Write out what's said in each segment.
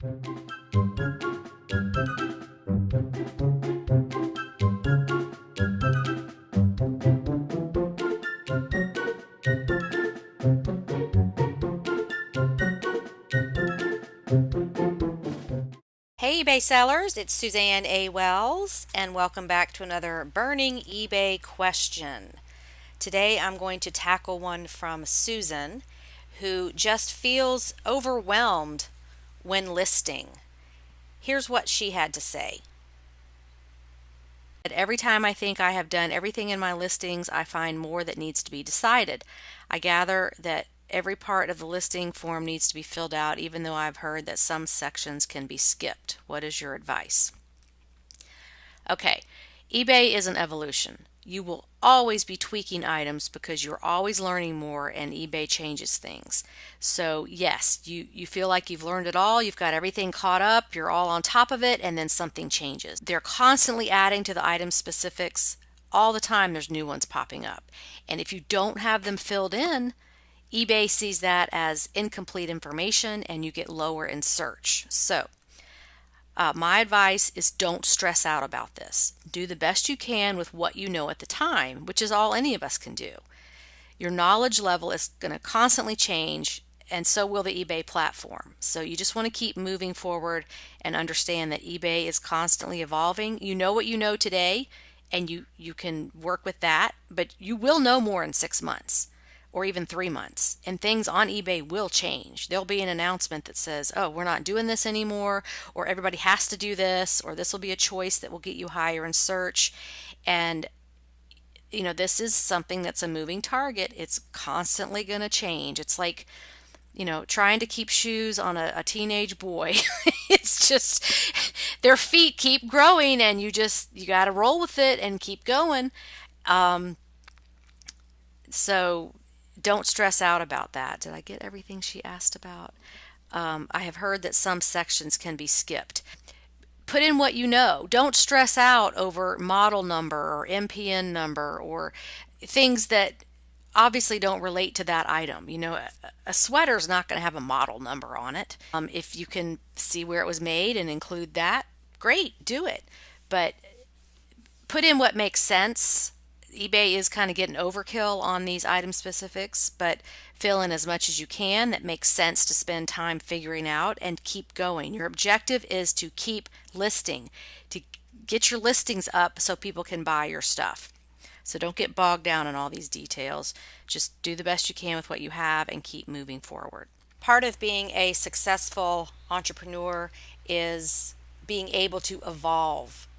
Hey eBay sellers, it's Suzanne A. Wells, and welcome back to another burning eBay question. Today I'm going to tackle one from Susan, who just feels overwhelmed when listing. Here's what she had to say. Every time I think I have done everything in my listings, I find more that needs to be decided. I gather that every part of the listing form needs to be filled out, even though I've heard that some sections can be skipped. What is your advice? Okay, eBay is an evolution. You will always be tweaking items because you're always learning more and eBay changes things. So yes, you feel like you've learned it all, you've got everything caught up, you're all on top of it, and then something changes. They're constantly adding to the item specifics. All the time there's new ones popping up. And if you don't have them filled in, eBay sees that as incomplete information and you get lower in search. So my advice is don't stress out about this. Do the best you can with what you know at the time, which is all any of us can do. Your knowledge level is going to constantly change, and so will the eBay platform. So you just want to keep moving forward and understand that eBay is constantly evolving. You know what you know today, and you can work with that, but you will know more in 6 months or even 3 months, and things on eBay will change. There'll be an announcement that says, oh, we're not doing this anymore, or everybody has to do this, or this will be a choice that will get you higher in search. And this is something that's a moving target. It's constantly going to change. It's like, trying to keep shoes on a teenage boy. It's just their feet keep growing, and you got to roll with it and keep going. So don't stress out about that. Did I get everything she asked about? I have heard that some sections can be skipped. Put in what you know. Don't stress out over model number or MPN number or things that obviously don't relate to that item. A sweater is not going to have a model number on it. If you can see where it was made and include that, great, do it. But put in what makes sense. eBay is kind of getting overkill on these item specifics, but fill in as much as you can that makes sense to spend time figuring out and keep going. Your objective is to keep listing, to get your listings up so people can buy your stuff. So don't get bogged down in all these details. Just do the best you can with what you have and keep moving forward. Part of being a successful entrepreneur is being able to evolve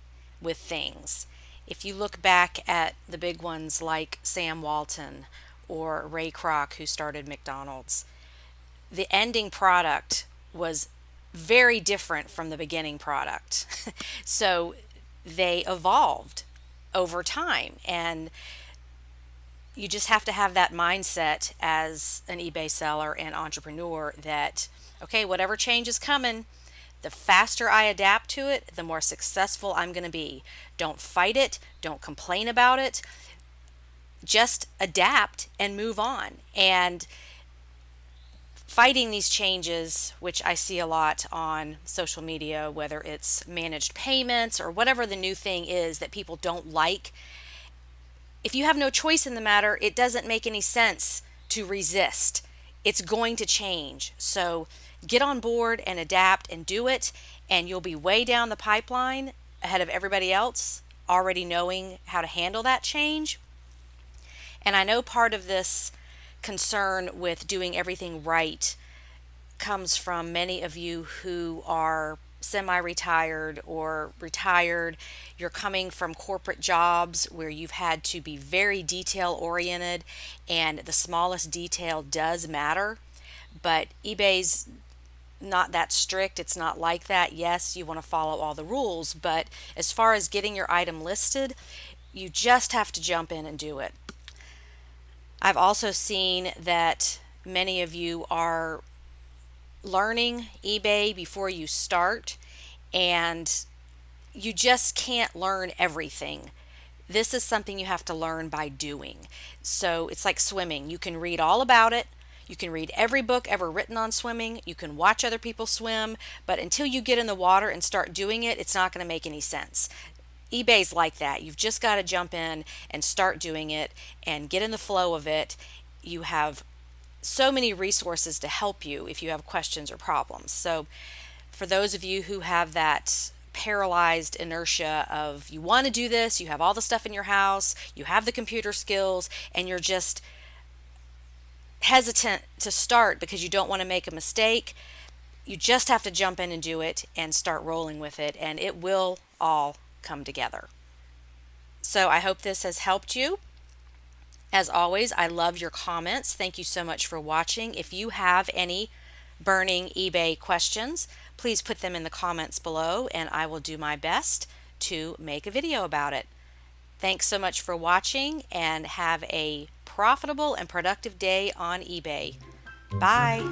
with things. If you look back at the big ones like Sam Walton or Ray Kroc, who started McDonald's, the ending product was very different from the beginning product. So they evolved over time, and you just have to have that mindset as an eBay seller and entrepreneur that, okay, whatever change is coming, the faster I adapt to it, the more successful I'm going to be. Don't fight it. Don't complain about it. Just adapt and move on. And fighting these changes, which I see a lot on social media, whether it's managed payments or whatever the new thing is that people don't like, if you have no choice in the matter, it doesn't make any sense to resist. It's going to change. So get on board and adapt and do it, and you'll be way down the pipeline ahead of everybody else, already knowing how to handle that change. And I know part of this concern with doing everything right comes from many of you who are semi-retired or retired. You're coming from corporate jobs where you've had to be very detail oriented, and the smallest detail does matter. But eBay's not that strict. It's not like that. Yes, you want to follow all the rules, but as far as getting your item listed, you just have to jump in and do it. I've also seen that many of you are learning eBay before you start, and you just can't learn everything. This is something you have to learn by doing. So it's like swimming. You can read all about it, You can read every book ever written on swimming. You can watch other people swim, but until you get in the water and start doing it, it's not going to make any sense. eBay's like that. You've just got to jump in and start doing it and get in the flow of it. You have so many resources to help you if you have questions or problems. So, for those of you who have that paralyzed inertia of you want to do this, you have all the stuff in your house, you have the computer skills, and you're just hesitant to start because you don't want to make a mistake, you just have to jump in and do it and start rolling with it, and it will all come together. So I hope this has helped you. As always, I love your comments. Thank you so much for watching. If you have any burning eBay questions, please put them in the comments below and I will do my best to make a video about it. Thanks so much for watching and have a profitable and productive day on eBay. Bye.